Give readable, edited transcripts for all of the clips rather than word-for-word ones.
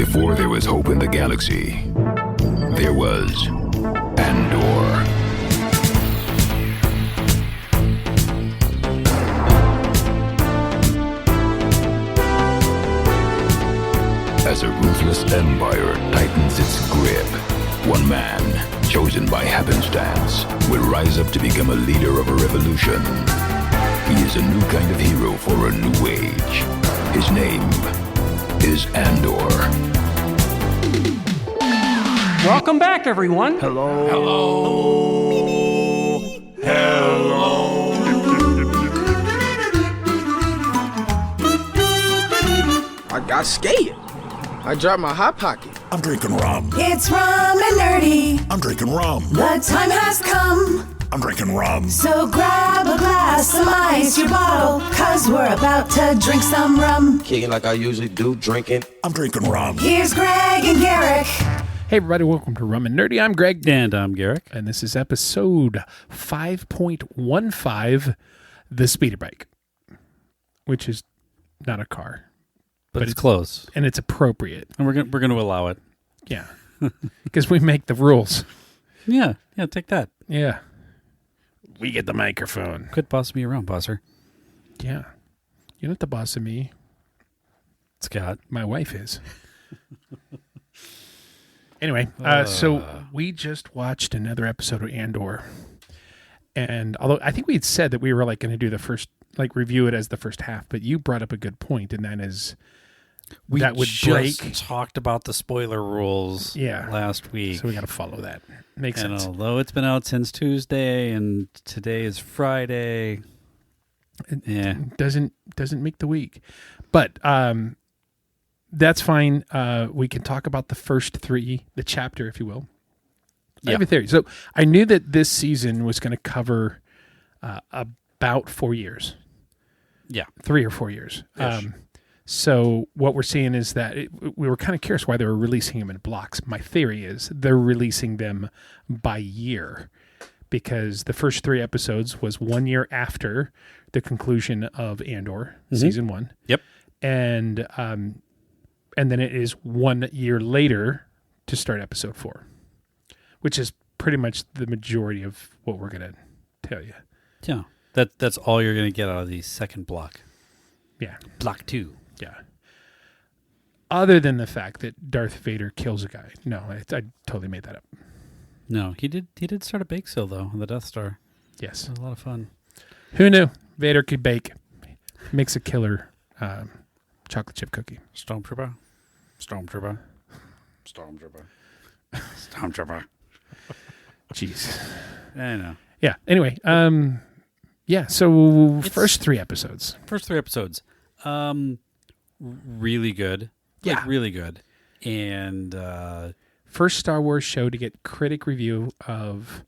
Before there was hope in the galaxy, there was Andor. As a ruthless empire tightens its grip, one man, chosen by happenstance, will rise up to become a leader of a revolution. He is a new kind of hero for a new age. His name is Andor. Welcome back, everyone. Hello. Hello. Hello. I got scared. I dropped my hot pocket. I'm drinking rum. It's Rum and Nerdy. I'm drinking rum. The time has come. I'm drinking rum. So grab a glass, some ice, your bottle, 'cause we're about to drink some rum. Kicking like I usually do, drinking. I'm drinking rum. Here's Greg and Garrick. Hey everybody, welcome to Rum and Nerdy. I'm Greg. And I'm Garrick. And this is episode 5.15, The Speeder Bike, which is not a car. But it's close. And it's appropriate. And we're going to allow it. Yeah. Because we make the rules. Yeah, take that. Yeah. We get the microphone. Quit bossing me around, bosser. Yeah. You're not the boss of me. Scott. My wife is. Anyway, so we just watched another episode of Andor. And although I think we had said that we were going to do the first, review it as the first half, but you brought up a good point, and that is that would break. Talked about the spoiler rules last week. So we got to follow that. Makes sense. And although it's been out since Tuesday and today is Friday, it doesn't make the week. But that's fine. We can talk about the first three, the chapter, if you will. I have a theory. So I knew that this season was going to cover about 4 years. Yeah. 3 or 4 years. So what we're seeing is that we were kind of curious why they were releasing them in blocks. My theory is they're releasing them by year because the first 3 episodes was 1 year after the conclusion of Andor, season 1. Yep. And then it is 1 year later to start episode 4, which is pretty much the majority of what we're going to tell you. Yeah. That's all you're going to get out of the second block. Yeah. Block 2. Yeah. Other than the fact that Darth Vader kills a guy. No, I totally made that up. No, he did start a bake sale, though, on the Death Star. Yes. It was a lot of fun. Who knew? Vader could bake. Makes a killer chocolate chip cookie. Stormtrooper. Jeez. I know. Yeah. Anyway, so first 3 episodes. Really good. Yeah. Really good. And first Star Wars show to get critic review of,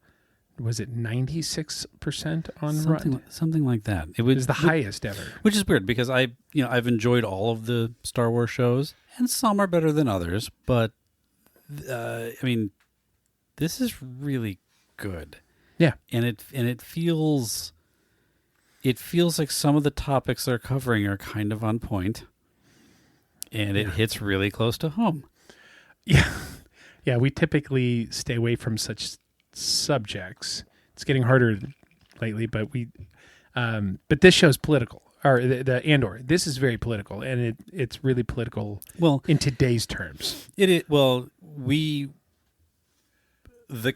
was it 96% on Rotten? Something like that. It was the highest ever. Which is weird because I've enjoyed all of the Star Wars shows, and some are better than others, but this is really good. Yeah. And it feels like some of the topics they're covering are kind of on point. And it hits really close to home. Yeah. Yeah, we typically stay away from such subjects. It's getting harder lately, but but this show's political. Or the Andor. This is very political, and it's really political in today's terms. The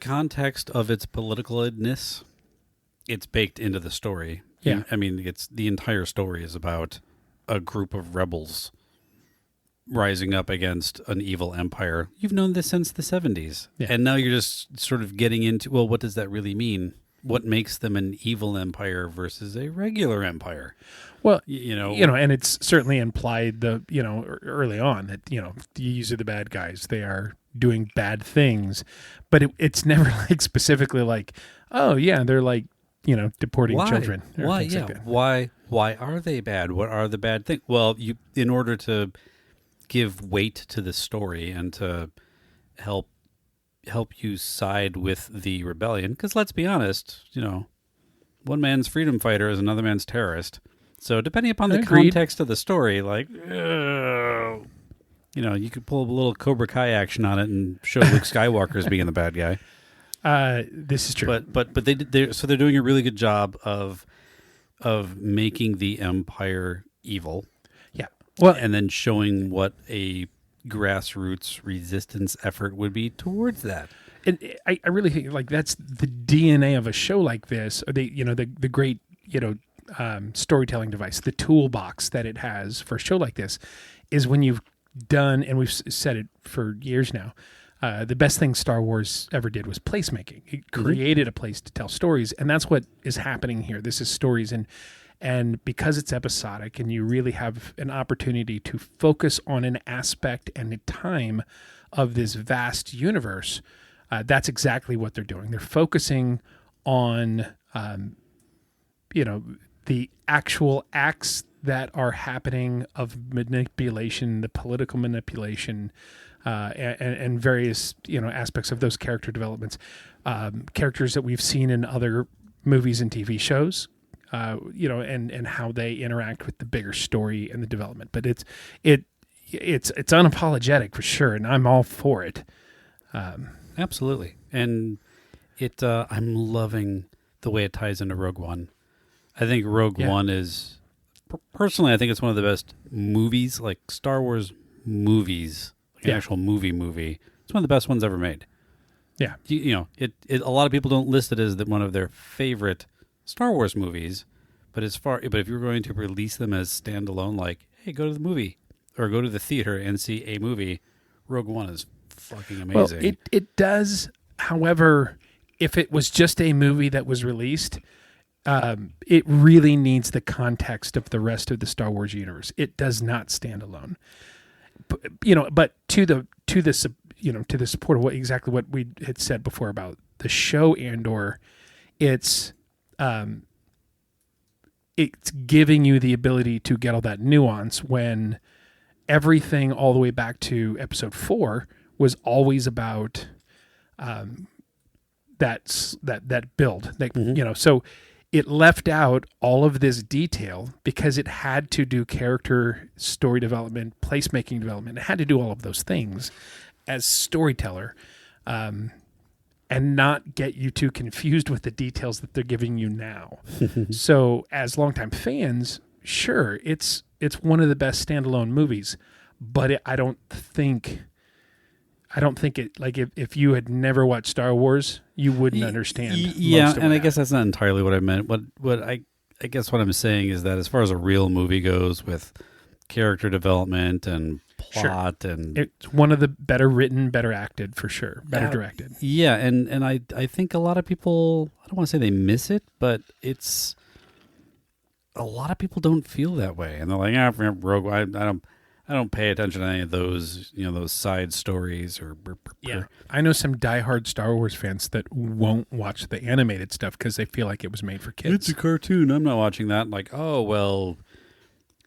context of its politicalness, it's baked into the story. Yeah. It's the entire story is about a group of rebels rising up against an evil empire. You've known this since the 70s. Yeah. And now you're just sort of getting into, well, what does that really mean? What makes them an evil empire versus a regular empire? Well, and it's certainly implied early on that, these are the bad guys. They are doing bad things, but it's never specifically oh yeah, they're deporting children. Why? Yeah. Why are they bad? What are the bad things? Well, in order to give weight to the story and to help you side with the rebellion, because let's be honest, one man's freedom fighter is another man's terrorist. So depending upon the context of the story, You could pull a little Cobra Kai action on it and show Luke Skywalker as being the bad guy. This is true. But they're doing a really good job of making the Empire evil. Yeah. Well, and then showing what a grassroots resistance effort would be towards that. And I really think like that's the DNA of a show like this. Or the great storytelling device, the toolbox that it has for a show like this, is when you've done, and we've said it for years now. The best thing Star Wars ever did was placemaking. It created a place to tell stories, and that's what is happening here. This is stories, and because it's episodic, and you really have an opportunity to focus on an aspect and a time of this vast universe, that's exactly what they're doing. They're focusing on, the actual acts that are happening of manipulation, the political manipulation, and various aspects of those character developments, characters that we've seen in other movies and TV shows, and how they interact with the bigger story and the development. But it's unapologetic for sure, and I'm all for it. Absolutely, and I'm loving the way it ties into Rogue One. I think Rogue One is, personally, I think it's one of the best movies, like Star Wars movies. An actual movie. It's one of the best ones ever made. Yeah. A lot of people don't list it as one of their favorite Star Wars movies, but if you're going to release them as standalone, like, hey, go to the movie or go to the theater and see a movie, Rogue One is fucking amazing. Well, it does. However, if it was just a movie that was released, it really needs the context of the rest of the Star Wars universe. It does not stand alone. But to the support of what we had said before about the show Andor, it's giving you the ability to get all that nuance when everything all the way back to episode 4 was always about that build. So it left out all of this detail because it had to do character story development, placemaking development. It had to do all of those things as storyteller, and not get you too confused with the details that they're giving you now. So as longtime fans, sure, it's one of the best standalone movies, but I don't think it, like if you had never watched Star Wars, you wouldn't understand. Yeah, and I guess that's not entirely what I meant. What I guess what I'm saying is that as far as a real movie goes, with character development and plot, and it's one of the better written, better acted for sure, better directed. Yeah, and I think a lot of people, I don't want to say they miss it, but it's a lot of people don't feel that way, and they're like, Rogue One, I don't pay attention to any of those, those side stories or. Yeah, I know some diehard Star Wars fans that won't watch the animated stuff because they feel like it was made for kids. It's a cartoon. I'm not watching that. Like, oh well,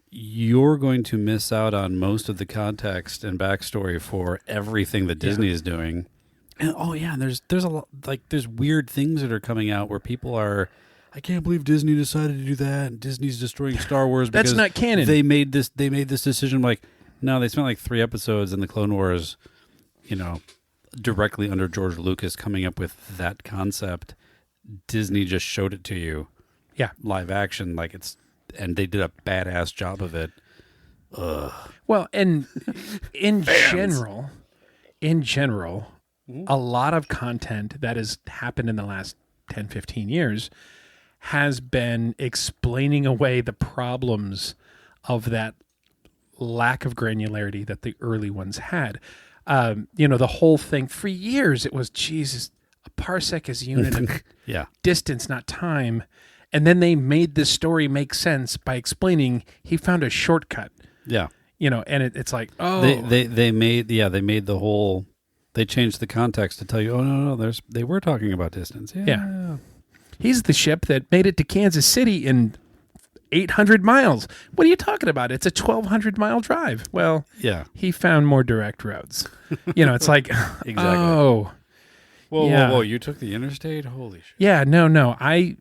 you're going to miss out on most of the context and backstory for everything that Disney is doing. And there's a lot, like, there's weird things that are coming out where people are, I can't believe Disney decided to do that, and Disney's destroying Star Wars because that's not canon. They made this decision. Like, no, they spent like 3 episodes in the Clone Wars, directly under George Lucas coming up with that concept. Disney just showed it to you. Yeah. Live action, and they did a badass job of it. Ugh. Well, and in general, a lot of content that has happened in the last 10, 15 years has been explaining away the problems of that lack of granularity that the early ones had. The whole thing for years, it was, Jesus, a parsec is a unit of distance, not time. And then they made this story make sense by explaining he found a shortcut. Yeah. And it's like, oh, they made the whole, they changed the context to tell you, oh no, they were talking about distance. Yeah. He's the ship that made it to Kansas City in 800 miles. What are you talking about? It's a 1,200-mile drive. Well, he found more direct roads. It's like, exactly. Oh. Whoa, you took the interstate? Holy shit. Yeah, no. I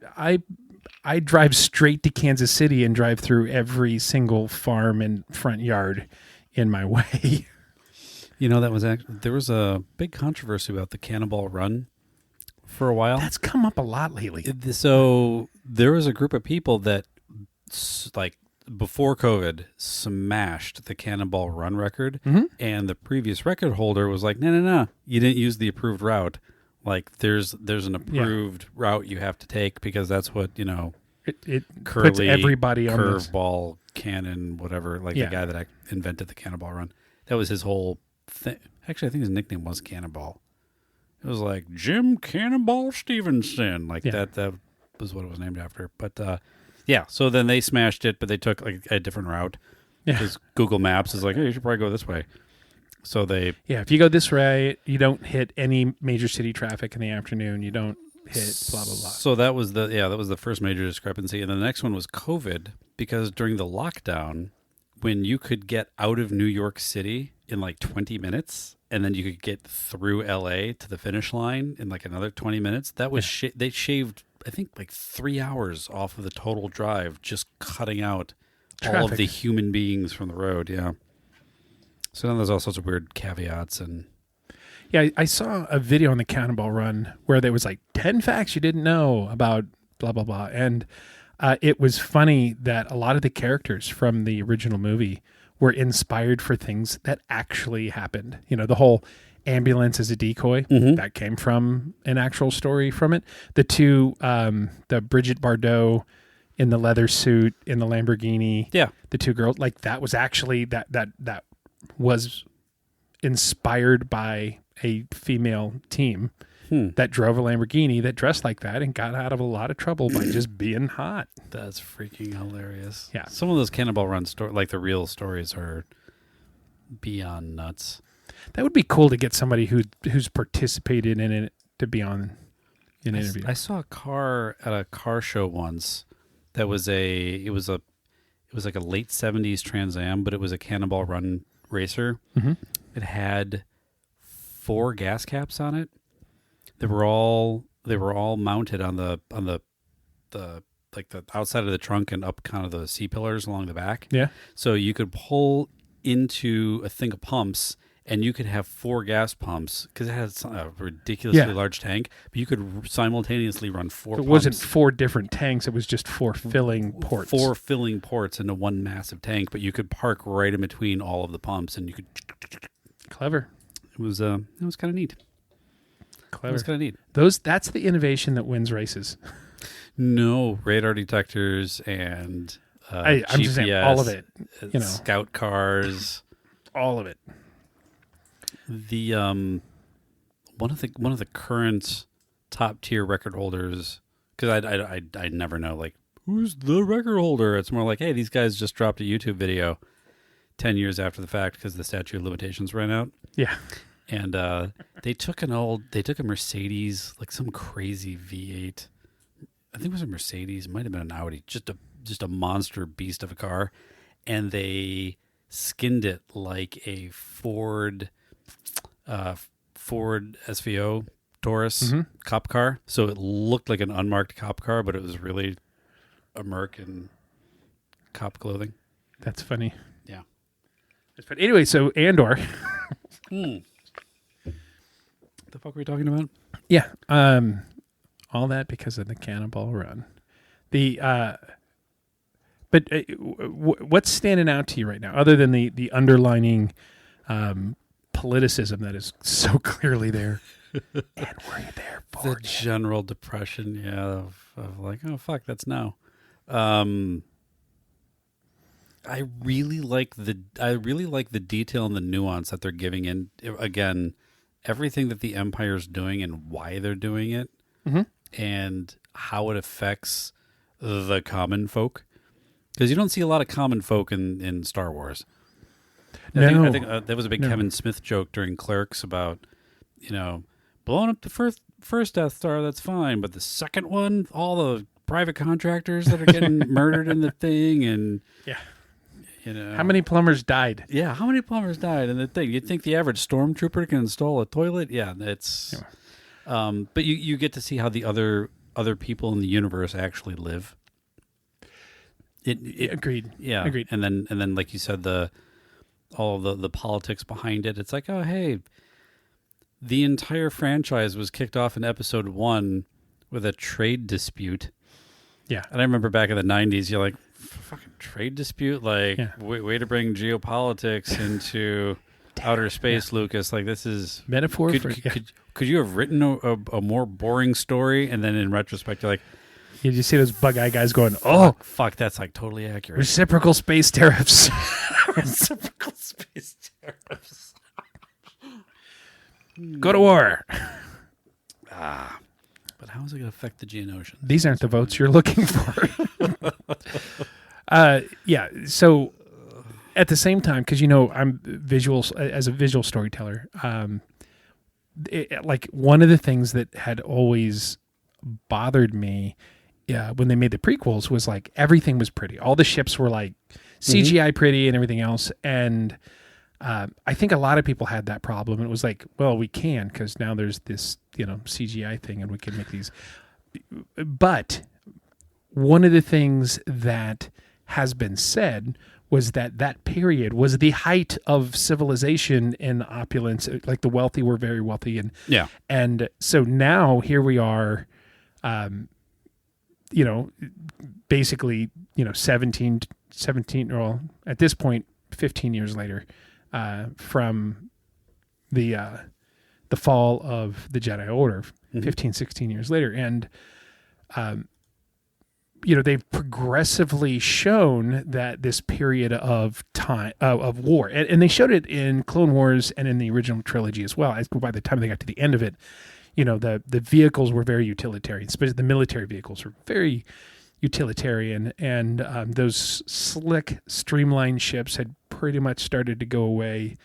drive straight to Kansas City and drive through every single farm and front yard in my way. You know, there was a big controversy about the Cannonball Run for a while. That's come up a lot lately. So there was a group of people that, like, before COVID, smashed the Cannonball Run record, and the previous record holder was like, no, you didn't use the approved route. Like, there's an approved route you have to take because that's what, you know, it curly, puts everybody on this. curveball, cannon, whatever, like the guy that invented the Cannonball Run. That was his whole thing. Actually, I think his nickname was Cannonball. It was like Jim Cannonball Stevenson. Like that was what it was named after. But so then they smashed it, but they took like a different route. Because Google Maps is like, hey, you should probably go this way. So they... Yeah, if you go this way, you don't hit any major city traffic in the afternoon. You don't hit blah, blah, blah. So that was the first major discrepancy. And then the next one was COVID, because during the lockdown, when you could get out of New York City in like 20 minutes, and then you could get through LA to the finish line in like another 20 minutes, that was they shaved, I think, like 3 hours off of the total drive, just cutting out traffic. All of the human beings from the road. Yeah. So then there's all sorts of weird caveats and... Yeah, I saw a video on the Cannonball Run where there was like 10 facts you didn't know about blah, blah, blah. And it was funny that a lot of the characters from the original movie were inspired for things that actually happened. You know, the whole ambulance as a decoy, that came from an actual story from it. The two, the Bridget Bardot in the leather suit in the Lamborghini. Yeah. The two girls, like that was actually, that was inspired by a female team that drove a Lamborghini that dressed like that and got out of a lot of trouble by just being hot. That's freaking hilarious. Yeah. Some of those Cannonball Run like the real stories are beyond nuts. That would be cool to get somebody who's participated in it to be on an interview. I saw a car at a car show once that was it was like a late 70s Trans Am, but it was a Cannonball Run racer. It had 4 gas caps on it. They were all mounted on the like the outside of the trunk and up kind of the C-pillars along the back. Yeah. So you could pull into a thing of pumps, and you could have 4 gas pumps because it has a ridiculously large tank. But you could simultaneously run 4 pumps. It wasn't 4 different tanks. It was just 4 filling ports. 4 filling ports into one massive tank. But you could park right in between all of the pumps, and you could. Clever. It was kind of neat. Clever. It was kind of neat. That's the innovation that wins races. No, radar detectors and I'm GPS, just saying all of it. You know, scout cars, all of it. The one of the current top tier record holders, because I never know like who's the record holder. It's more like, hey, these guys just dropped a YouTube video 10 years after the fact because the statute of limitations ran out. Yeah. And they took a Mercedes, like some crazy V8. I think it was a Mercedes, it might have been an Audi, just a monster beast of a car, and they skinned it like a Ford SVO Taurus cop car. So it looked like an unmarked cop car, but it was really American cop clothing. That's funny. Yeah. But anyway, so Andor. The fuck were we talking about? Yeah. All that because of the Cannonball Run. What's standing out to you right now, other than the underlining politicism that is so clearly there? And were you there for the general depression, of like, oh fuck, that's now. I really like the detail and the nuance that they're giving in. Again, everything that the Empire's doing and why they're doing it, and how it affects the common folk. Because you don't see a lot of common folk in Star Wars. I think there was a big Kevin Smith joke during Clerks about, blowing up the first Death Star, that's fine, but the second one, all the private contractors that are getting murdered in the thing, and how many plumbers died? Yeah, how many plumbers died in the thing? You'd think the average stormtrooper can install a toilet? Yeah, it's. But you get to see how the other people in the universe actually live. It Agreed. Yeah, agreed. And then like you said, the all the politics behind it. It's like, oh, hey, the entire franchise was kicked off in episode 1 with a trade dispute. Yeah. And I remember back in the 90s, you're like, fucking trade dispute? Like, way to bring geopolitics into outer space, Lucas. Like, this is... Metaphor could you have written a more boring story? And then in retrospect, you're like... You just see those bug-eye guys going, oh, fuck, that's like totally accurate. Reciprocal space tariffs. Reciprocal space tariffs. Go to war. But how is it going to affect the Geonosians? These aren't the votes you're looking for. So at the same time, because, I'm as a visual storyteller, like one of the things that had always bothered me when they made the prequels was like everything was pretty. All the ships were like CGI pretty and everything else. And I think a lot of people had that problem. And it was like, well, we can because now there's this, CGI thing and we can make these. But one of the things that has been said was that period was the height of civilization and opulence. Like the wealthy were very wealthy. And so now here we are, basically, 17, well, at this point, 15 years later, from the fall of the Jedi Order, 15, 16 years later. And, they've progressively shown that this period of time, of war, and they showed it in Clone Wars and in the original trilogy as well. By the time they got to the end of it, the vehicles were very utilitarian, especially the military vehicles were very utilitarian, and those slick, streamlined ships had pretty much started to go away.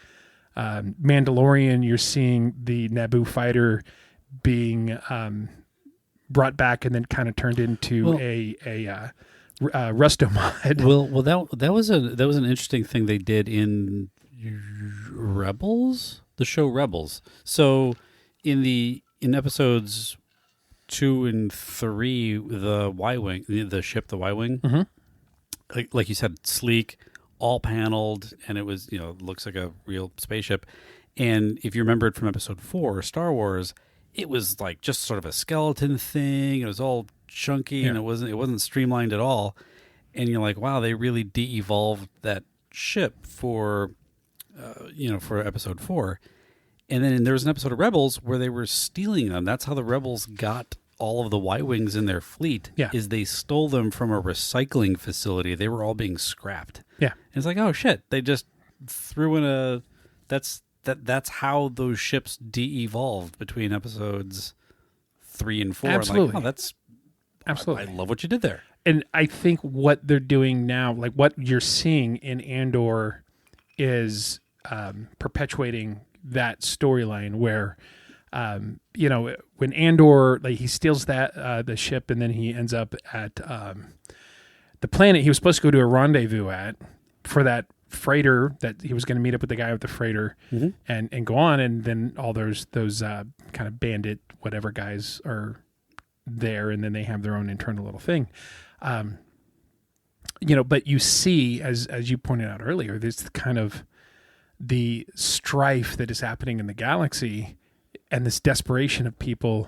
Mandalorian, you're seeing the Naboo fighter being brought back and then kind of turned into a Rusto mod. Well, that was an interesting thing they did in Rebels, the show Rebels. So in episodes 2 and 3, the Y-wing, the ship, the Y-wing, like you said, sleek, all paneled, and it was, looks like a real spaceship. And if you remember it from episode 4, Star Wars, it was like just sort of a skeleton thing. It was all chunky and it wasn't streamlined at all. And you're like, wow, they really de-evolved that ship for episode 4. And then there was an episode of Rebels where they were stealing them. That's how the Rebels got all of the Y-wings in their fleet. Yeah. Is they stole them from a recycling facility. They were all being scrapped. Yeah. And it's like, oh shit, they just threw in that's how those ships de-evolved between episodes 3 and 4. Absolutely. I'm like, oh, that's absolutely. I love what you did there. And I think what they're doing now, like what you're seeing in Andor, is perpetuating that storyline where, when Andor, like he steals the ship and then he ends up at the planet he was supposed to go to a rendezvous at for that freighter that he was going to meet up with the guy with the freighter and go on, and then all those kind of bandit whatever guys are there, and then they have their own internal little thing. But you see, as you pointed out earlier, there's kind of the strife that is happening in the galaxy and this desperation of people,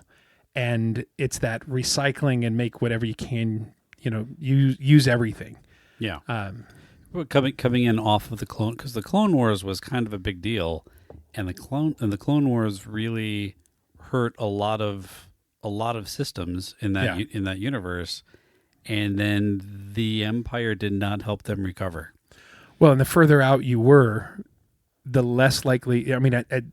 and it's that recycling and make whatever you can, use everything. Yeah. Coming in off of the Clone, because the Clone Wars was kind of a big deal, and the Clone Wars really hurt a lot of systems in that in that universe, and then the Empire did not help them recover. Well, and the further out you were, the less likely. I mean, at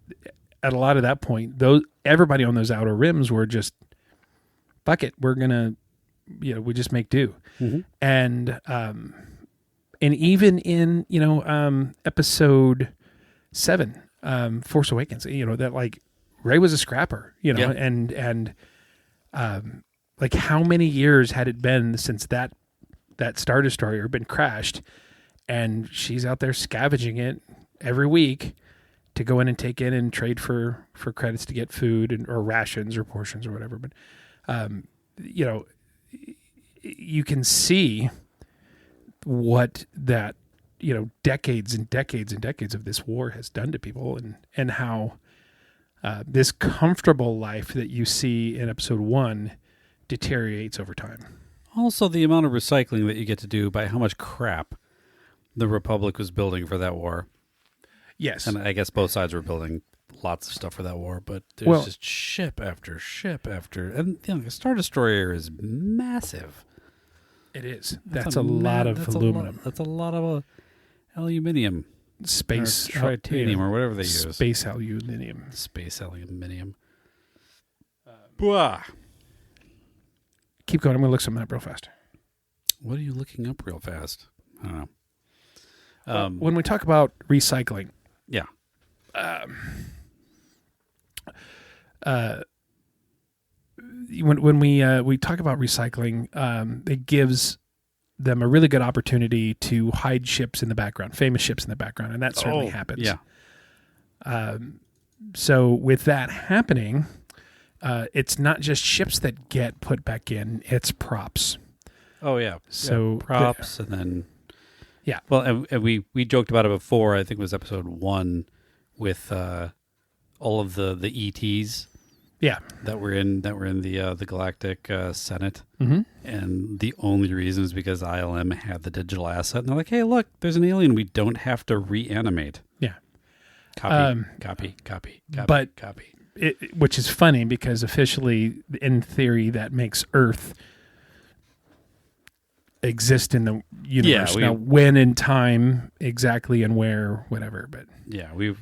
a lot of that point, everybody on those outer rims were just, fuck it, we're gonna, we just make do, and even in episode 7, Force Awakens, that like Rey was a scrapper, and like how many years had it been since that Star Destroyer had been crashed, and she's out there scavenging it every week to go in and take in and trade for credits to get food or rations or portions or whatever. But you can see what that decades and decades and decades of this war has done to people, and how this comfortable life that you see in episode 1 deteriorates over time. Also, the amount of recycling that you get to do by how much crap the Republic was building for that war. Yes. And I guess both sides were building lots of stuff for that war, but there's just ship after ship after... And the Star Destroyer is massive. It is. That's a lot of aluminum. That's a lot of aluminium. Space... Or titanium or whatever they use. Space aluminium. Space aluminium. Keep going. I'm going to look something up real fast. What are you looking up real fast? I don't know. When we talk about recycling... Yeah. When we talk about recycling, it gives them a really good opportunity to hide ships in the background, famous ships in the background, and that certainly happens. Yeah. So with that happening, it's not just ships that get put back in; it's props. Oh yeah. So props, and then yeah. Well, and we joked about it before. I think it was episode 1 with all of the ETs. Yeah, that were in the Galactic Senate, mm-hmm. and the only reason is because ILM had the digital asset, and they're like, "Hey, look, there's an alien we don't have to reanimate." Yeah, copy. But which is funny because officially, in theory, that makes Earth exist in the universe. Now, when in time exactly and where, whatever. But yeah, we've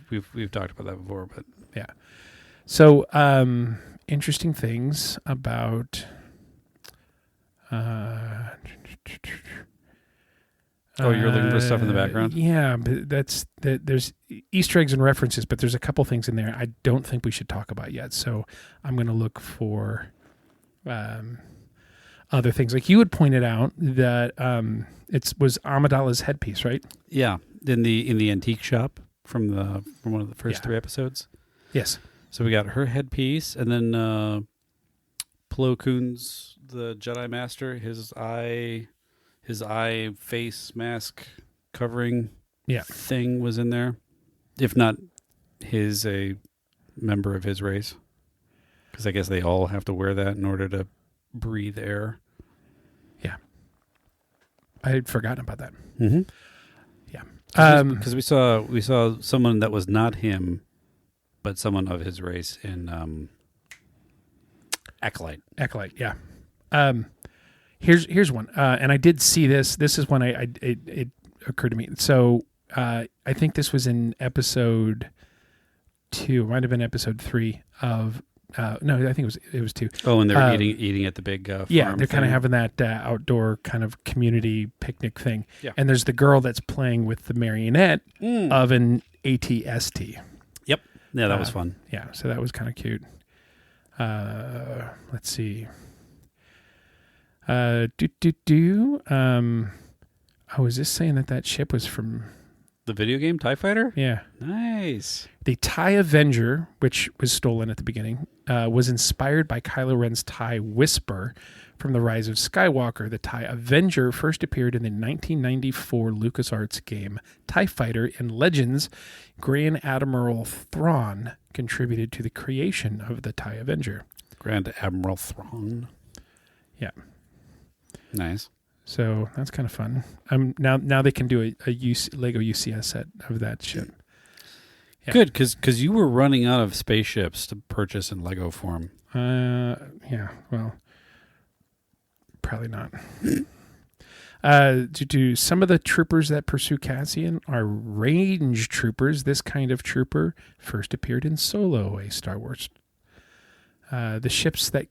talked about that before, but yeah. So, interesting things about you're looking for stuff in the background? Yeah, but there's Easter eggs and references, but there's a couple things in there I don't think we should talk about yet. So I'm going to look for other things. Like you had pointed out that it was Amidala's headpiece, right? Yeah, in the antique shop from one of the first 3 episodes. Yes. So we got her headpiece, and then Plo Koon's, the Jedi Master, his eye face mask covering thing was in there. If not a member of his race, because I guess they all have to wear that in order to breathe air. Yeah, I had forgotten about that. Mm-hmm. Yeah, because we saw someone that was not him, but someone of his race in Acolyte. Acolyte, yeah. Here's one, and I did see this. This is when it occurred to me. So I think this was in episode 2. It might have been episode 3 of. No, I think it was 2. Oh, and they're eating at the big farm. Yeah, they're kind of having that outdoor kind of community picnic thing. Yeah. And there's the girl that's playing with the marionette of an ATST. Yep. Yeah, that was fun. Yeah, so that was kind of cute. Let's see. Is this saying that ship was from the video game TIE Fighter? Yeah. Nice. The TIE Avenger, which was stolen at the beginning, was inspired by Kylo Ren's TIE Whisper from The Rise of Skywalker. The TIE Avenger first appeared in the 1994 LucasArts game TIE Fighter in Legends. Grand Admiral Thrawn contributed to the creation of the TIE Avenger. Grand Admiral Thrawn. Yeah. Nice. So that's kind of fun. Now they can do a Lego UCS set of that ship. Yeah. Good, because you were running out of spaceships to purchase in Lego form. Yeah. Well, probably not. Some of the troopers that pursue Cassian are range troopers. This kind of trooper first appeared in Solo, a Star Wars. The ships that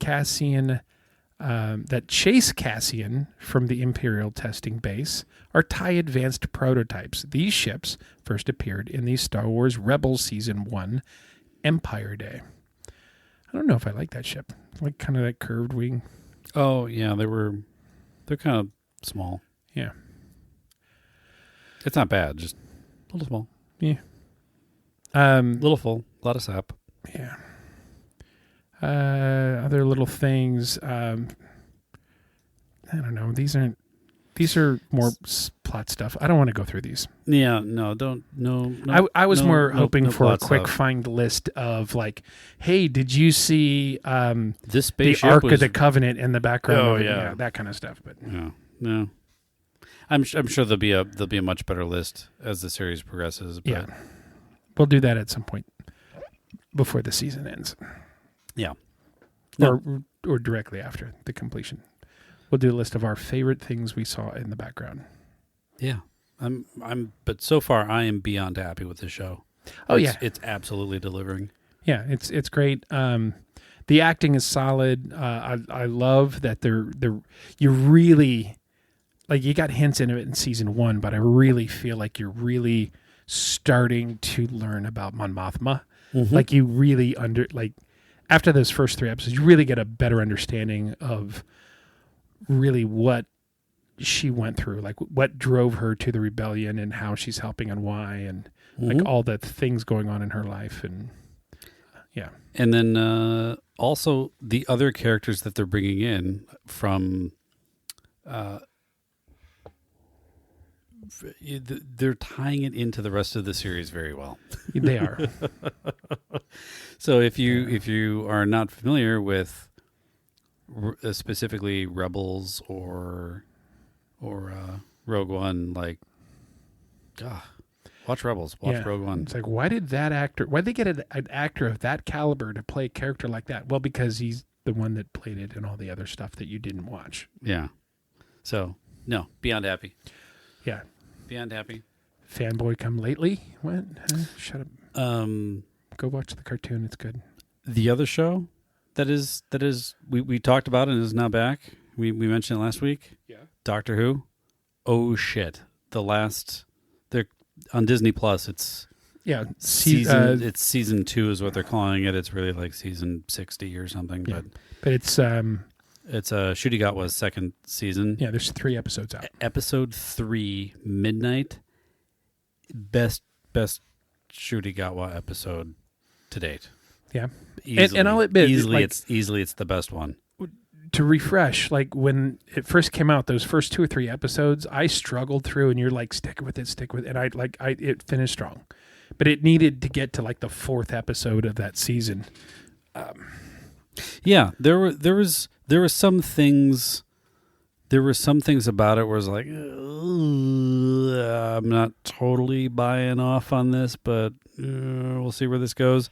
chase Cassian from the Imperial testing base are TIE Advanced prototypes. These ships first appeared in the Star Wars Rebels Season 1 Empire Day. I don't know if I like that ship. Like kind of that curved wing. Oh, yeah, they're kind of small. Yeah. It's not bad, just a little small. Yeah. Little full, a lot of sap. Yeah. Other little things. I don't know. These aren't These are more plot stuff. I don't want to go through these. Yeah, no. I was more hoping for a plot quick stuff. find list of like, hey, did you see This the spaceship Ark was, of the Covenant in the background? Oh, of it? yeah. That kind of stuff. But no. I'm sure there'll be a much better list as the series progresses. But yeah, we'll do that at some point before the season ends. yeah. Or directly after the completion. We'll do a list of our favorite things we saw in the background. Yeah. But so far I am beyond happy with the show. Oh, yeah. It's absolutely delivering. Yeah, it's great. The acting is solid. I love that you really, like, you got hints into it in season 1, but I really feel like you're really starting to learn about Mon Mothma. Mm-hmm. Like, you really after those first 3 episodes, you really get a better understanding of really what she went through, like what drove her to the rebellion and how she's helping and why, and like all the things going on in her life. And yeah. And then also the other characters that they're bringing in from they're tying it into the rest of the series very well. They are. So if you are not familiar with specifically Rebels or Rogue One, like, watch Rebels, watch Rogue One. It's like, why'd they get an actor of that caliber to play a character like that? Well, because he's the one that played it and all the other stuff that you didn't watch. Yeah. So, no, beyond happy. Yeah. Beyond happy. Fanboy come lately? What? Shut up. Go watch the cartoon. It's good. The other show that is we talked about and is now back. We mentioned it last week. Yeah. Doctor Who. Oh shit. They're on Disney Plus. It's season 2 is what they're calling it. It's really like season 60 or something. Yeah. But it's Shudigatwa's second season. Yeah, there's 3 episodes out. Episode 3, Midnight. Best Shudigatwa episode to date. Yeah. Easily, and I'll admit, it's the best one. To refresh, like when it first came out, those first 2 or 3 episodes, I struggled through, and you're like, stick with it, and it finished strong, but it needed to get to like the 4th episode of that season. Yeah, there were some things about it where it's like, I'm not totally buying off on this, but we'll see where this goes.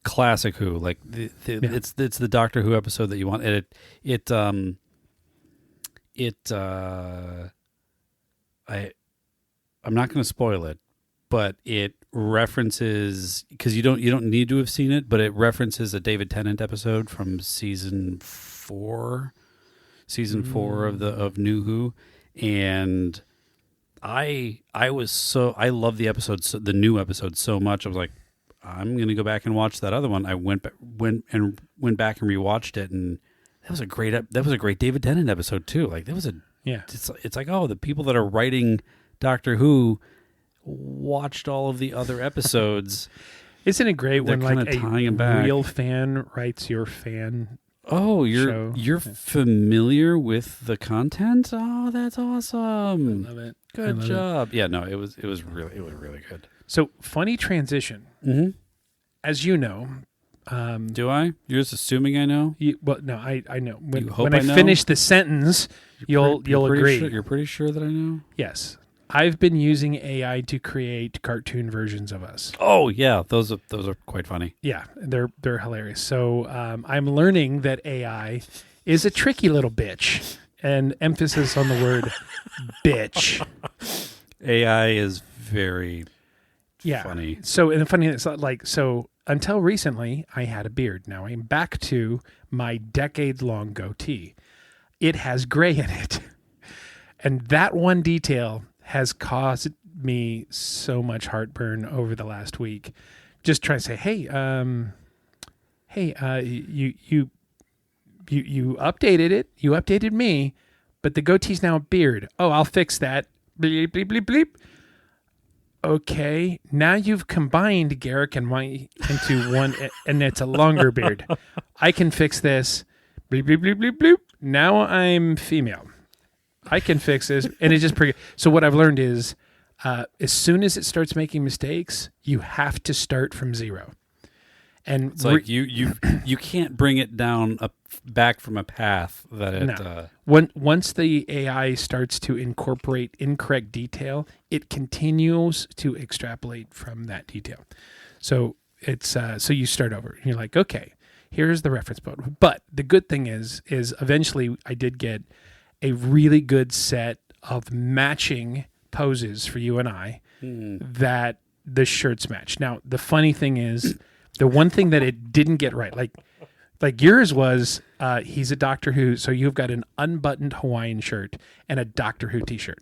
Classic Who, like it's the Doctor Who episode that you want. And I'm not going to spoil it, but it references, because you don't need to have seen it, but it references a David Tennant episode from season 4 of New Who, and I love the episode, the new episode so much. I was like, I'm going to go back and watch that other one. I went back and rewatched it, and that was a great David Tennant episode too. Like it's like, oh, the people that are writing Doctor Who watched all of the other episodes. Isn't it great when like a real fan writes your fan? Oh, you're familiar with the content? Oh, that's awesome. I love it. Good job. Yeah, no, it was really good. So, funny transition. Mm-hmm. As you know, do I? You're just assuming I know? I know. When I finish the sentence, you'll agree. You're pretty sure that I know? Yes. I've been using AI to create cartoon versions of us. Oh yeah, those are quite funny. Yeah, they're hilarious. So I'm learning that AI is a tricky little bitch, and emphasis on the word bitch. AI is very funny. So and the funny thing is, like, so until recently I had a beard. Now I'm back to my decade-long goatee. It has gray in it, and that one detail has caused me so much heartburn over the last week. Just trying to say, hey, you updated it. You updated me, but the goatee's now a beard. Oh, I'll fix that. Bleep, bleep, bleep, bleep. Okay, now you've combined Garrick and my into one, and it's a longer beard. I can fix this. Bleep, bleep, bleep, bleep, bleep. now I'm female. I can fix this. And it's just pretty. So what I've learned is as soon as it starts making mistakes, you have to start from zero. And it's like you can't bring it down back from a path that it. No. Once the AI starts to incorporate incorrect detail, it continues to extrapolate from that detail. So it's so you start over. You're like, okay, here's the reference point. But the good thing is eventually I did get a really good set of matching poses for you and I that the shirts match. Now the funny thing is. The one thing that it didn't get right, like yours was, he's a Doctor Who, so you've got an unbuttoned Hawaiian shirt and a Doctor Who T-shirt,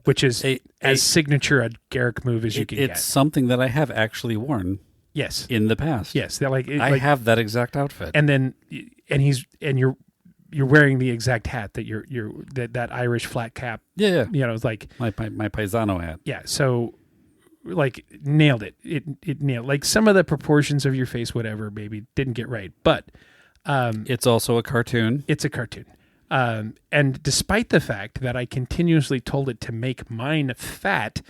which is as signature a Garrick move as you can get. It's something that I have actually worn. Yes, in the past. Yes, they're I have that exact outfit, and then you're wearing the exact hat that that Irish flat cap. Yeah, you know, it's like my paisano hat. Yeah, so. Like nailed it. It nailed like some of the proportions of your face, whatever, maybe didn't get right. But it's also a cartoon. It's a cartoon. And despite the fact that I continuously told it to make mine fat,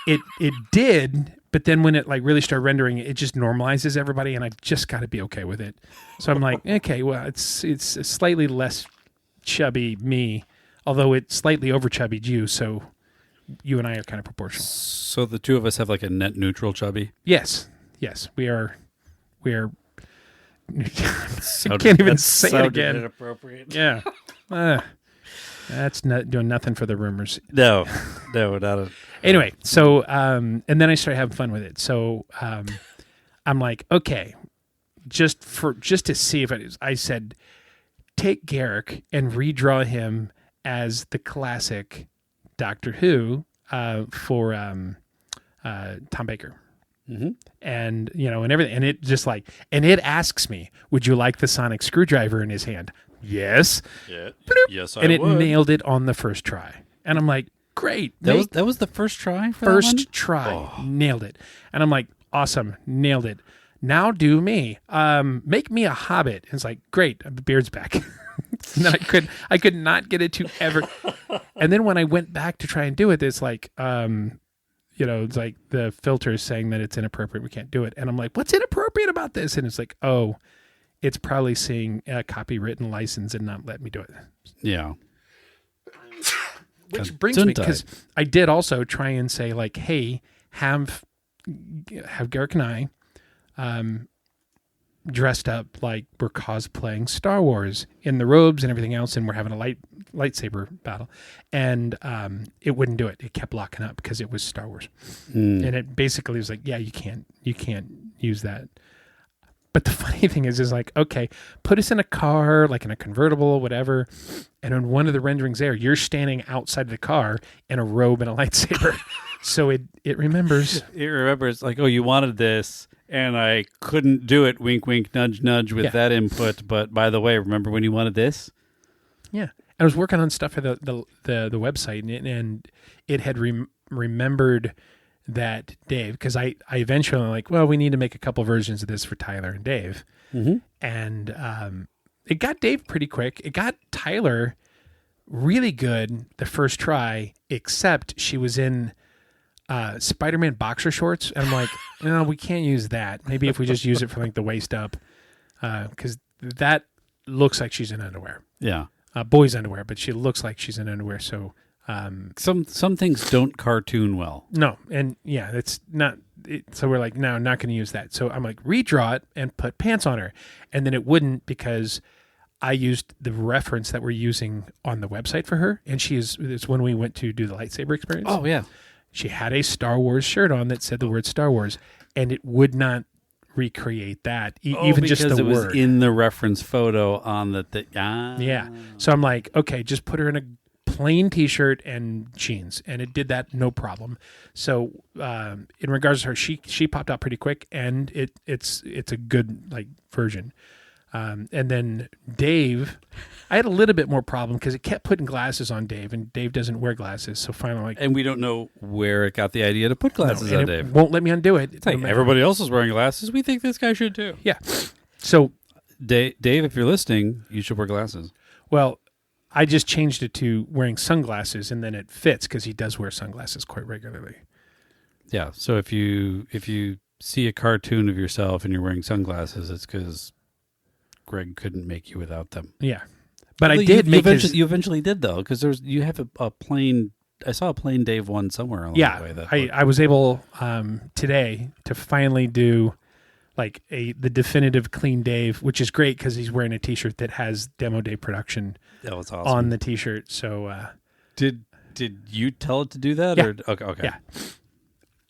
it did. But then when it like really started rendering, it just normalizes everybody, and I just got to be okay with it. So I'm like, okay, well, it's a slightly less chubby me, although it's slightly over chubbied you. So. You and I are kind of proportional. So the two of us have like a net neutral chubby? Yes, we are. I can't even say it again. Inappropriate. Yeah. That's not doing nothing for the rumors. No, not a... Anyway, so, and then I started having fun with it. So I'm like, okay, just to see if it is, I said, take Garrick and redraw him as the classic Doctor Who for Tom Baker. Mm-hmm. And, you know, and everything. And it just like, and it asks me, would you like the sonic screwdriver in his hand? Yes. Yeah. Bloop. Yes, I would. And it would. nailed it on the first try. And I'm like, great. That was the first try for first that one? try. Oh. Nailed it. And I'm like, awesome. Nailed it. Now do me. Make me a hobbit. And it's like, great. The beard's back. And then I could not get it to ever. And then when I went back to try and do it, it's like, you know, it's like the filter is saying that it's inappropriate. We can't do it. And I'm like, what's inappropriate about this? And it's like, oh, it's probably seeing a copywritten license and not letting me do it. Yeah. Which brings me, because I did also try and say like, hey, have Garrick and I dressed up like we're cosplaying Star Wars in the robes and everything else, and we're having a lightsaber battle, and it wouldn't do it. It kept locking up because it was Star Wars, and it basically was like, yeah, you can't use that. But the funny thing is like, okay, put us in a car, like in a convertible, whatever, and in one of the renderings there, you're standing outside the car in a robe and a lightsaber, so it remembers. It remembers like, oh, you wanted this. And I couldn't do it, wink, wink, nudge, nudge, with that input. But by the way, remember when you wanted this? Yeah. I was working on stuff for the website, and it had remembered that Dave, because I eventually like, well, we need to make a couple versions of this for Tyler and Dave. Mm-hmm. And it got Dave pretty quick. It got Tyler really good the first try, except she was in Spider-Man boxer shorts, and I'm like, no, we can't use that. Maybe if we just use it for like the waist up, because that looks like she's in underwear. Yeah, boys underwear, but she looks like she's in underwear. So some things don't cartoon well. No, and yeah, it's not. So we're like, no, I'm not going to use that. So I'm like, redraw it and put pants on her, and then it wouldn't because I used the reference that we're using on the website for her, and it's when we went to do the lightsaber experience. Oh yeah. She had a Star Wars shirt on that said the word Star Wars, and it would not recreate that, even just the word. Because it was in the reference photo on the Yeah. So I'm like, okay, just put her in a plain T-shirt and jeans, and it did that no problem. So in regards to her, she popped out pretty quick, and it's a good like version. And then Dave, I had a little bit more problem because it kept putting glasses on Dave, and Dave doesn't wear glasses. So finally, and we don't know where it got the idea to put glasses on Dave. Won't let me undo it. It's like everybody else is wearing glasses. We think this guy should too. Yeah. So Dave, if you're listening, you should wear glasses. Well, I just changed it to wearing sunglasses, and then it fits because he does wear sunglasses quite regularly. Yeah. So if you see a cartoon of yourself and you're wearing sunglasses, it's because Greg couldn't make you without them. Yeah, but Although I did make you eventually did though, because you have a plain. I saw a plain Dave one somewhere along the way. That I was able today to finally do like the definitive clean Dave, which is great because he's wearing a T-shirt that has Demo Day production that was awesome. on the T-shirt. So did you tell it to do that? Yeah. Or, okay. Yeah.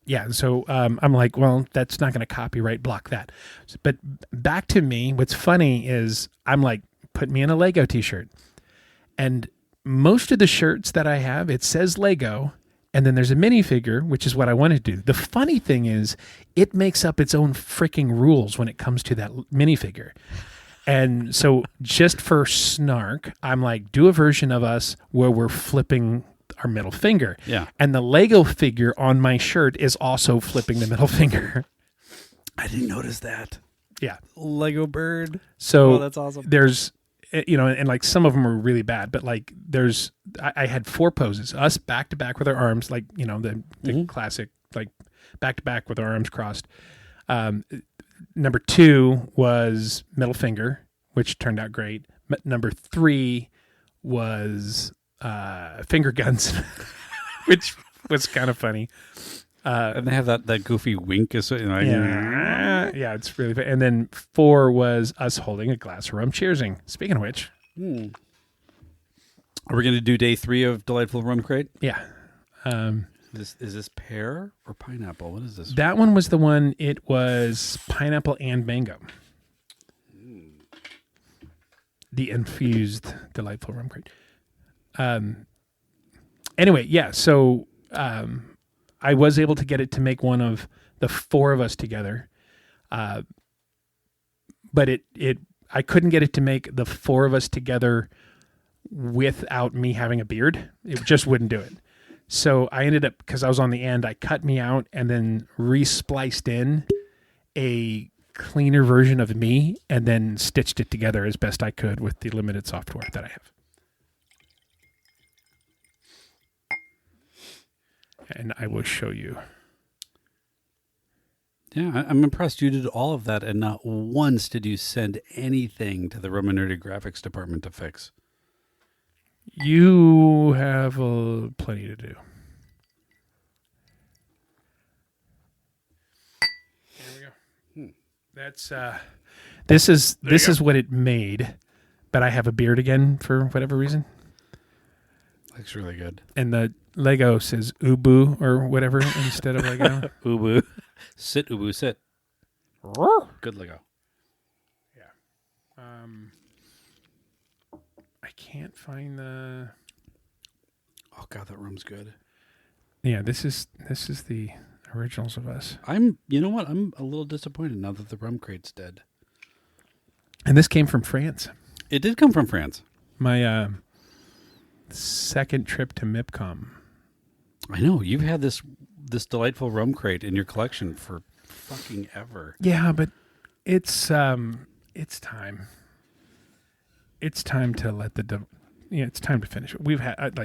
Yeah, so I'm like, well, that's not going to copyright block that. But back to me, what's funny is I'm like, put me in a Lego T-shirt. And most of the shirts that I have, it says Lego, and then there's a minifigure, which is what I want to do. The funny thing is, it makes up its own freaking rules when it comes to that minifigure. And so just for snark, I'm like, do a version of us where we're flipping our middle finger. Yeah. And the Lego figure on my shirt is also flipping the middle finger. I didn't notice that. Yeah. Lego bird. So Oh, that's awesome. There's, and like some of them are really bad, but like I had 4 poses, us back to back with our arms, like, the classic, like back to back with our arms crossed. Number 2 was middle finger, which turned out great. Number 3 was finger guns, which was kind of funny. And they have that goofy wink. Yeah, it's really fun. And then 4 was us holding a glass of rum cheersing. Speaking of which. Are we going to do day 3 of Delightful Rum Crate? Yeah. Is this pear or pineapple? What is this? That one was the one, it was pineapple and mango. The infused Delightful Rum Crate. Anyway, yeah, so I was able to get it to make one of the 4 of us together. But I couldn't get it to make the 4 of us together without me having a beard. It just wouldn't do it. So I ended up, because I was on the end, I cut me out and then re-spliced in a cleaner version of me and then stitched it together as best I could with the limited software that I have. And I will show you. Yeah, I'm impressed you did all of that, and not once did you send anything to the Rum Nerdy graphics department to fix. You have plenty to do. There we go. That's this is what it made, but I have a beard again for whatever reason. Looks really good. And the Lego says Ubu or whatever instead of Lego. Ubu. Sit, Ubu, sit. Good Lego. Yeah. I can't find the... Oh, God, that room's good. Yeah, this is the originals of us. You know what? I'm a little disappointed now that the Rum Crate's dead. And this came from France. It did come from France. My second trip to MIPCOM. I know. You've had this delightful Rum Crate in your collection for fucking ever. Yeah, but it's time. It's time to let it's time to finish it. We've had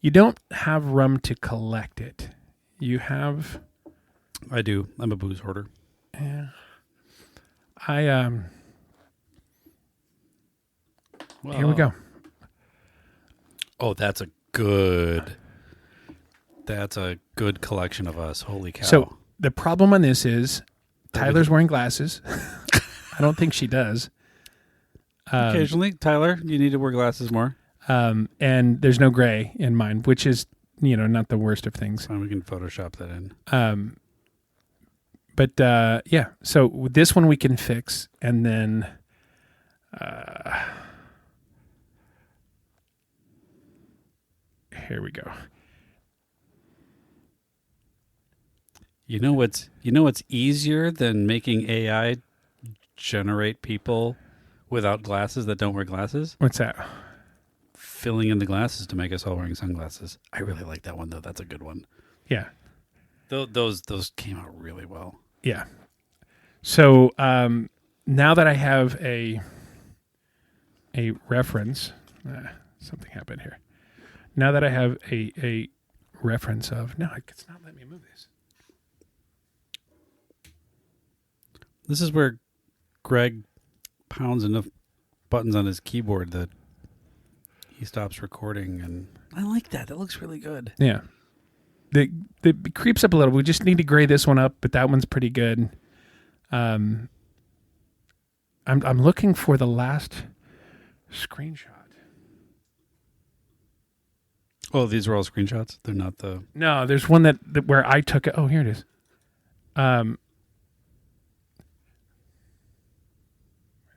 you don't have rum to collect it. You have. I do. I'm a booze hoarder. Yeah. Well, Here we go. Oh, that's a good collection of us. Holy cow. So the problem on this is Tyler's wearing glasses. I don't think she does. Occasionally, Tyler, you need to wear glasses more. And there's no gray in mine, which is, not the worst of things. Fine, we can Photoshop that in. But yeah, so this one we can fix, and then here we go. You know what's easier than making AI generate people without glasses that don't wear glasses? What's that? Filling in the glasses to make us all wearing sunglasses. I really like that one though. That's a good one. Yeah. Those came out really well. Yeah. So now that I have a a reference. Something happened here. Now that I have a reference of... No, it's not letting me move this. This is where Greg pounds enough buttons on his keyboard that he stops recording, and I like that. That looks really good. Yeah. It creeps up a little. We just need to grade this one up, but that one's pretty good. I'm looking for the last screenshot. Oh, these are all screenshots? They're not the... No, there's one that where I took it. Oh, here it is. Why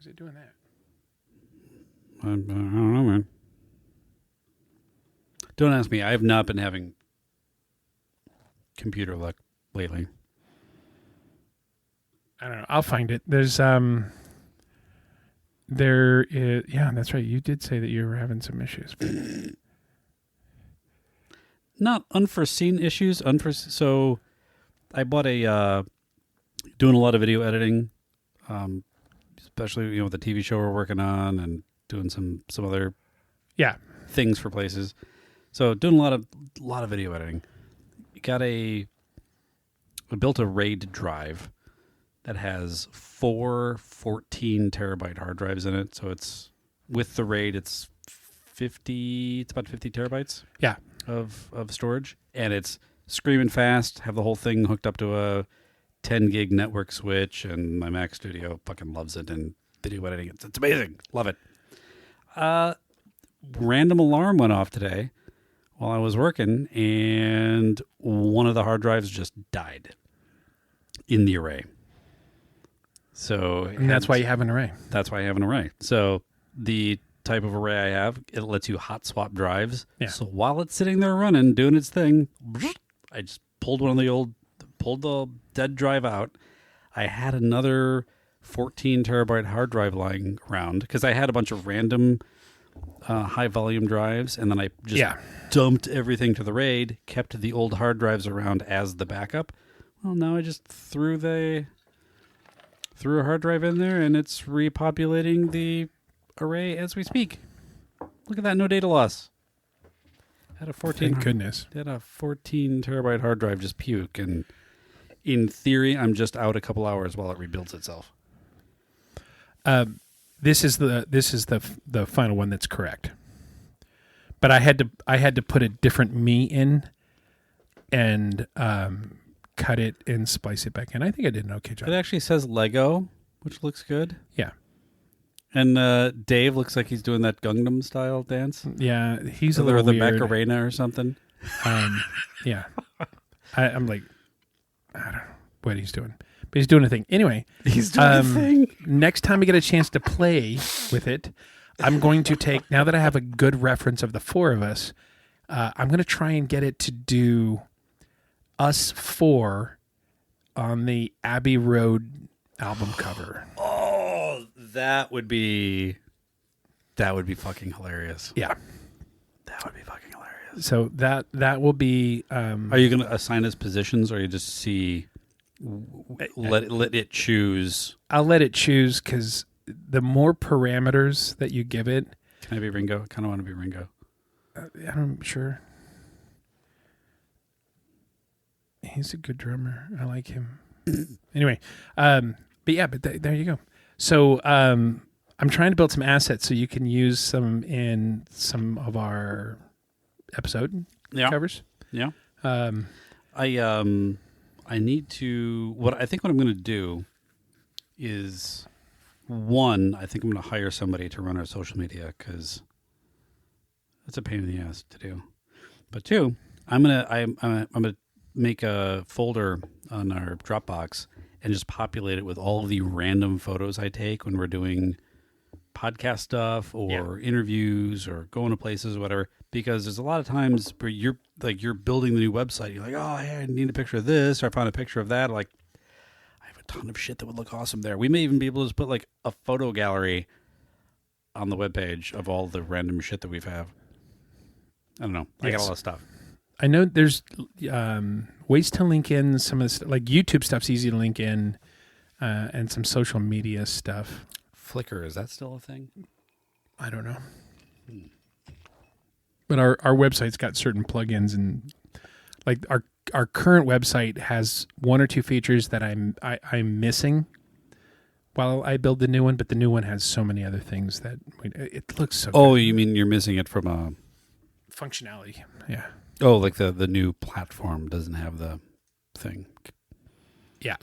is it doing that? I don't know, man. Don't ask me. I have not been having computer luck lately. I don't know. I'll find it. There's yeah, that's right. You did say that you were having some issues. Not unforeseen issues. So I bought doing a lot of video editing, especially with the TV show we're working on and doing some other things for places. So doing a lot of video editing. I built a RAID drive that has 4 14 terabyte hard drives in it. So it's with the RAID, it's about 50 terabytes. Yeah. Of storage, and it's screaming fast. Have the whole thing hooked up to a 10 gig network switch, and my Mac Studio fucking loves it. And video editing, it's amazing. Love it. Random alarm went off today while I was working, and one of the hard drives just died in the array. So, and that's why you have an array. That's why I have an array. So the type of array I have, it lets you hot swap drives. Yeah. So while it's sitting there running, doing its thing, I just pulled the dead drive out. I had another 14 terabyte hard drive lying around because I had a bunch of random high volume drives, and then I just dumped everything to the RAID, kept the old hard drives around as the backup. Well, now I just threw a hard drive in there, and it's repopulating the array as we speak. Look at that, no data loss. Had a 14. Thank goodness. Had a 14 terabyte hard drive just puke, and in theory, I'm just out a couple hours while it rebuilds itself. This is the final one that's correct. But I had to put a different me in and cut it and splice it back in. I think I did an okay job. It actually says Lego, which looks good. Yeah. And Dave looks like he's doing that Gangnam style dance. Yeah, he's a little the weird. Macarena or something. Yeah. I'm like, I don't know what he's doing. But he's doing a thing. Anyway. He's doing a thing. Next time I get a chance to play with it, I'm going to take, now that I have a good reference of the four of us, I'm going to try and get it to do us four on the Abbey Road album cover. Oh, that would be fucking hilarious. Yeah. That would be fucking hilarious. So that will be... Are you going to assign us positions, or you just see... Let it choose? I'll let it choose, because the more parameters that you give it... Can I be Ringo? I kind of want to be Ringo. I'm sure. He's a good drummer. I like him. Anyway, but there you go. So I'm trying to build some assets so you can use some in some of our episode covers. Yeah. I need to. What I'm going to do is, one, I think I'm going to hire somebody to run our social media, because that's a pain in the ass to do. But two, I'm gonna make a folder on our Dropbox and just populate it with all of the random photos I take when we're doing podcast stuff or interviews or going to places or whatever. Because there's a lot of times where you're building the new website. You're like, oh, hey, I need a picture of this, or I found a picture of that. Like, I have a ton of shit that would look awesome there. We may even be able to just put like a photo gallery on the webpage of all the random shit that we've have. I don't know. I got a lot of stuff. I know there's ways to link in some of this, like YouTube stuff's easy to link in, and some social media stuff. Flickr, is that still a thing? I don't know. But our website's got certain plugins, and like our current website has one or two features that I'm missing while I build the new one, but the new one has so many other things that it looks so Oh, good. you mean you're missing it from a Functionality. Yeah. Oh, like the new platform doesn't have the thing. Yeah.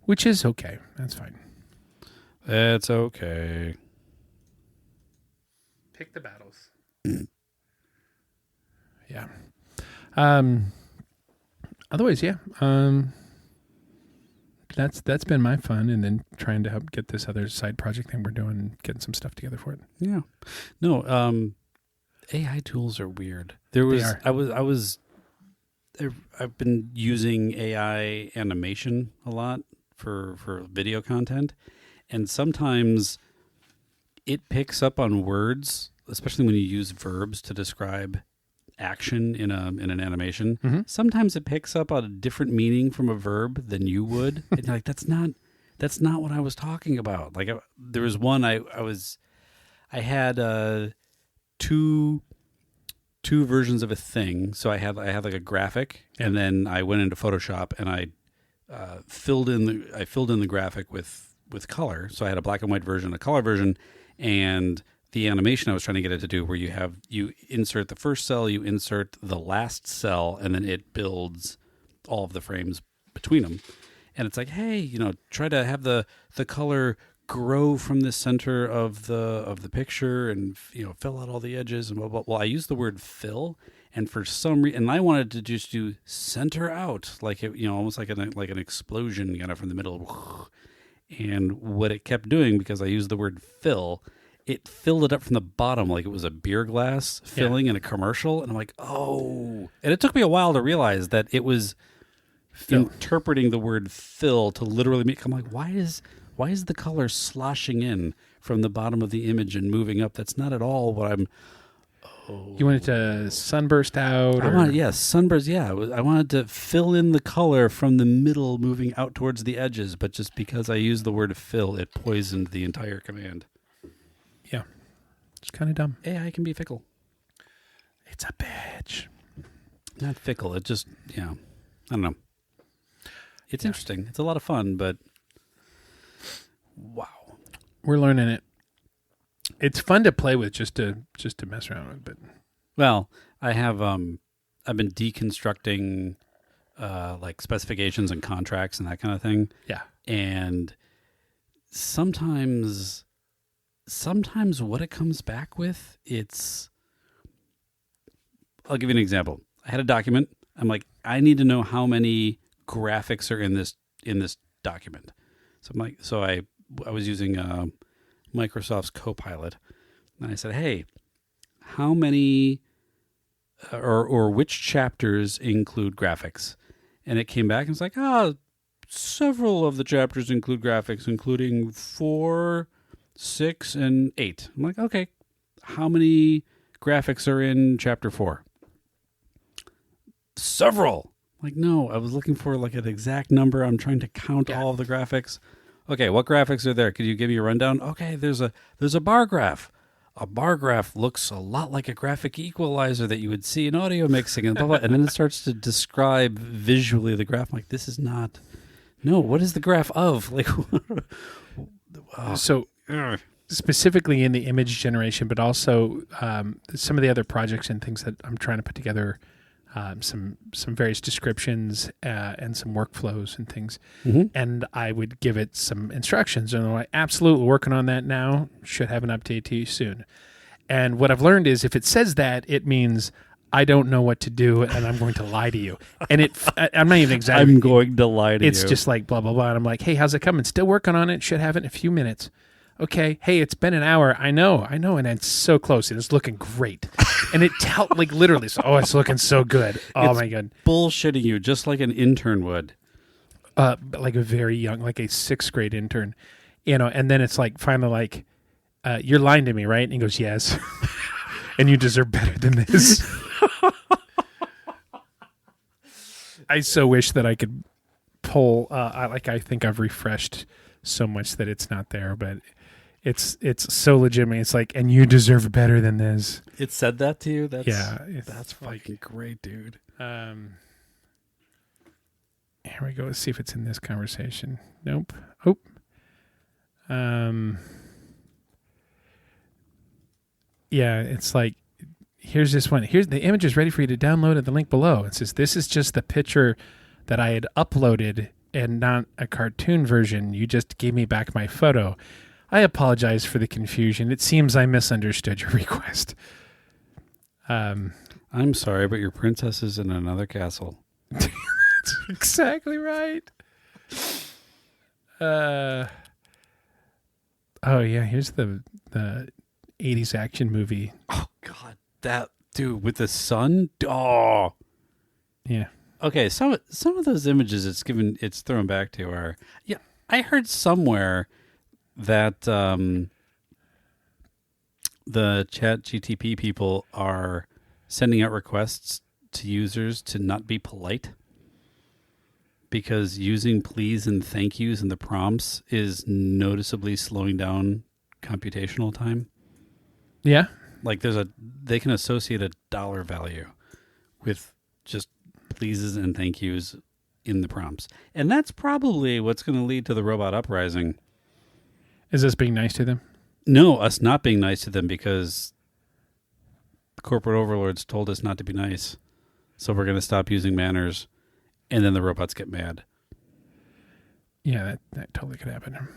Which is okay. That's fine. It's okay. Pick the battles. Yeah. Otherwise, yeah. That's been my fun, and then trying to help get this other side project thing we're doing, getting some stuff together for it. Yeah. No, AI tools are weird. I've been using AI animation a lot for video content, and sometimes it picks up on words, especially when you use verbs to describe action in an animation. Mm-hmm. Sometimes it picks up on a different meaning from a verb than you would. And you're like, that's not what I was talking about. Like there was one I had two versions of a thing. So I had like a graphic, and then I went into Photoshop and I filled in the graphic with color. So I had a black and white version, a color version, and the animation I was trying to get it to do, where you insert the first cell, you insert the last cell, and then it builds all of the frames between them. And it's like, hey, try to have the color grow from the center of the picture, and fill out all the edges and blah blah. Well, I used the word fill, and for some reason, and I wanted to just do center out, like it, almost like an explosion from the middle. And what it kept doing, because I used the word fill, it filled it up from the bottom like it was a beer glass filling in a commercial. And I'm like, oh. And it took me a while to realize that it was interpreting the word fill to literally make. I'm like, why is the color sloshing in from the bottom of the image and moving up? That's not at all what I'm. Oh. You wanted to sunburst out? Sunburst. Yeah, I wanted to fill in the color from the middle, moving out towards the edges. But just because I used the word fill, it poisoned the entire command. Yeah, it's kind of dumb. AI can be fickle. It's a bitch. Not fickle. It just, I don't know. It's interesting. It's a lot of fun, but wow, we're learning it. It's fun to play with, just to mess around with. But well, I have I've been deconstructing like specifications and contracts and that kind of thing. Yeah, and sometimes what it comes back with, I'll give you an example. I had a document. I'm like, I need to know how many graphics are in this document. So I'm like, I was using Microsoft's Copilot, and I said, hey, how many or which chapters include graphics? And it came back and was like, several of the chapters include graphics, including 4, 6, and 8. I'm like, okay, how many graphics are in chapter 4? Several. I'm like, no, I was looking for like an exact number. I'm trying to count all of the graphics. Okay, what graphics are there? Could you give me a rundown? Okay, there's a bar graph. A bar graph looks a lot like a graphic equalizer that you would see in audio mixing, and blah, blah. And then it starts to describe visually the graph. I'm like, this is not. No, what is the graph of? Like, so specifically in the image generation, but also some of the other projects and things that I'm trying to put together, some various descriptions and some workflows and things. Mm-hmm. And I would give it some instructions, and I'm like, absolutely working on that now. Should have an update to you soon. And what I've learned is if it says that, it means I don't know what to do, and I'm going to lie to you. And I'm not even exaggerating. I'm going to lie to you. It's just like blah, blah, blah. And I'm like, hey, how's it coming? Still working on it. Should have it in a few minutes. Okay. Hey, it's been an hour. I know. And it's so close. And it's looking great. And it like literally, it's looking so good. Oh, my God. Bullshitting you just like an intern would. Like a very young, like a 6th grade intern, and then it's like finally like, you're lying to me, right? And he goes, yes. And you deserve better than this. I so wish that I could pull, I think I've refreshed so much that it's not there, but It's so legitimate. It's like, and you deserve better than this. It said that to you? That's fucking great, dude. Here we go. Let's see if it's in this conversation. Nope. Oh. Yeah, it's like, here's this one. Here's the image is ready for you to download at the link below. It says, this is just the picture that I had uploaded and not a cartoon version. You just gave me back my photo. I apologize for the confusion. It seems I misunderstood your request. I'm sorry, but your princess is in another castle. That's exactly right. Oh yeah, here's the 80s action movie. Oh God, that dude with the sun. Oh, yeah. Okay, some of those images it's thrown back to are, yeah. I heard somewhere that the ChatGTP people are sending out requests to users to not be polite because using please and thank yous in the prompts is noticeably slowing down computational time. Yeah. Like they can associate a dollar value with just pleases and thank yous in the prompts. And that's probably what's going to lead to the robot uprising. Is this being nice to them? No, us not being nice to them because the corporate overlords told us not to be nice. So we're going to stop using manners, and then the robots get mad. Yeah, that totally could happen.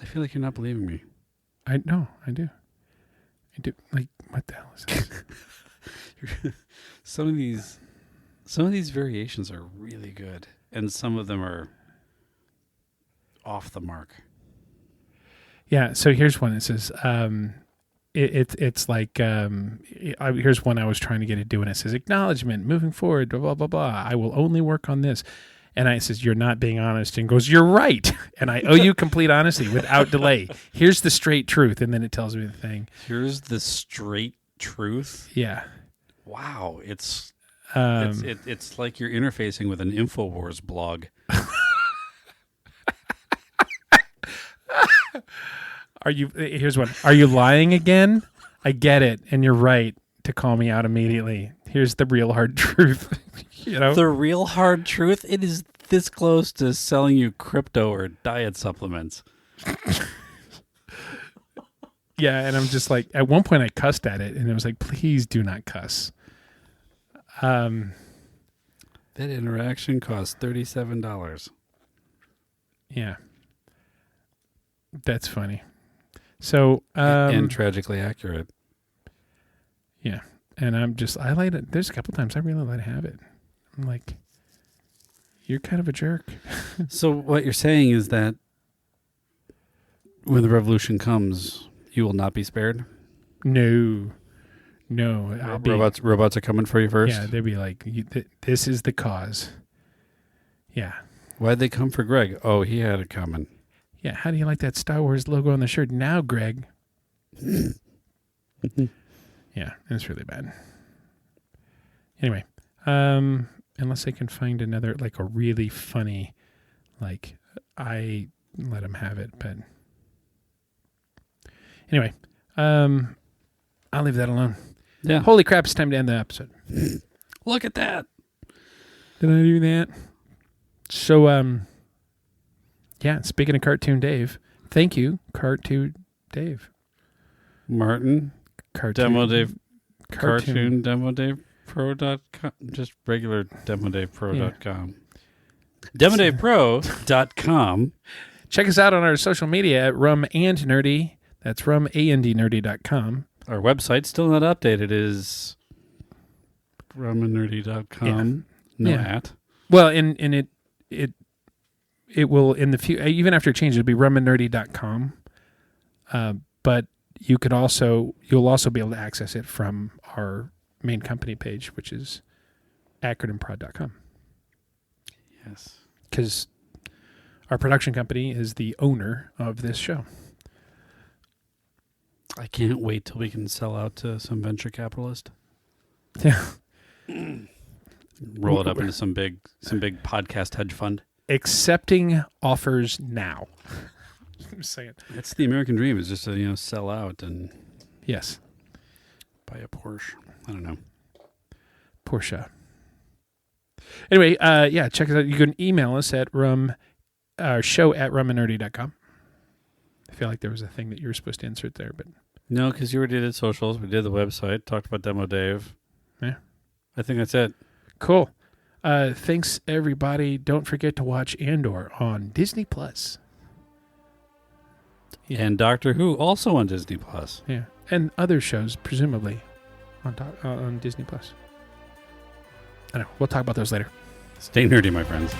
I feel like you're not believing me. I do. I do. Like, what the hell is this? Some of these variations are really good, and some of them are off the mark. Yeah, so here's one that says, it's like, here's one I was trying to get it doing. It says, acknowledgement, moving forward, blah, blah, blah, blah. I will only work on this. And it says, you're not being honest. And goes, you're right. And I owe you complete honesty without delay. Here's the straight truth. And then it tells me the thing. Here's the straight truth? Yeah. Wow. It's like you're interfacing with an InfoWars blog. Here's one. Are you lying again? I get it. And you're right to call me out immediately. Here's the real hard truth. You know? The real hard truth? It is this close to selling you crypto or diet supplements. Yeah. And I'm just like, at one point I cussed at it and it was like, please do not cuss. That interaction cost $37. Yeah. That's funny. So, and tragically accurate. Yeah. And I let it, there's a couple times I really let it have it. I'm like, you're kind of a jerk. So what you're saying is that when the revolution comes, you will not be spared? No. Robots are coming for you first? Yeah, they'd be like, this is the cause. Yeah. Why'd they come for Greg? Oh, he had it coming. Yeah, how do you like that Star Wars logo on the shirt now, Greg? Yeah, it's really bad. Anyway, unless I can find another, like a really funny, like, I let him have it, but anyway, I'll leave that alone. Yeah. Holy crap, it's time to end the episode. Look at that. Did I do that? So, yeah, speaking of Cartoon Dave, thank you, Cartoon Dave. Martin? Cartoon Demo Dave. Cartoon Demo Dave Pro.com. Just regular DemoDavePro.com. DemoDavePro.com. Check us out on our social media at Rum and Nerdy. That's rumandnerdy.com. Our website, still not updated, is rumandnerdy.com. No at. Well, and it will in the future, even after it changes, it'll be rumandnerdy.com. But you'll also be able to access it from our main company page, which is acronymprod.com. Yes. Because our production company is the owner of this show. I can't wait till we can sell out to some venture capitalist. Yeah. Roll it up into some big podcast hedge fund. Accepting offers now. I'm saying. It's the American dream is just to, sell out and Yes. buy a Porsche. I don't know. Porsche. Anyway, check us out. You can email us at show@rumnerdy.com. I feel like there was a thing that you were supposed to insert there, but No, because you already did socials. We did the website. Talked about Demo Dave. yeah. I think that's it. Cool. Thanks, everybody. Don't forget to watch Andor on Disney Plus. Yeah. And Doctor Who also on Disney Plus. Yeah, and other shows presumably on Disney Plus. I know. We'll talk about those later. Stay nerdy, my friends.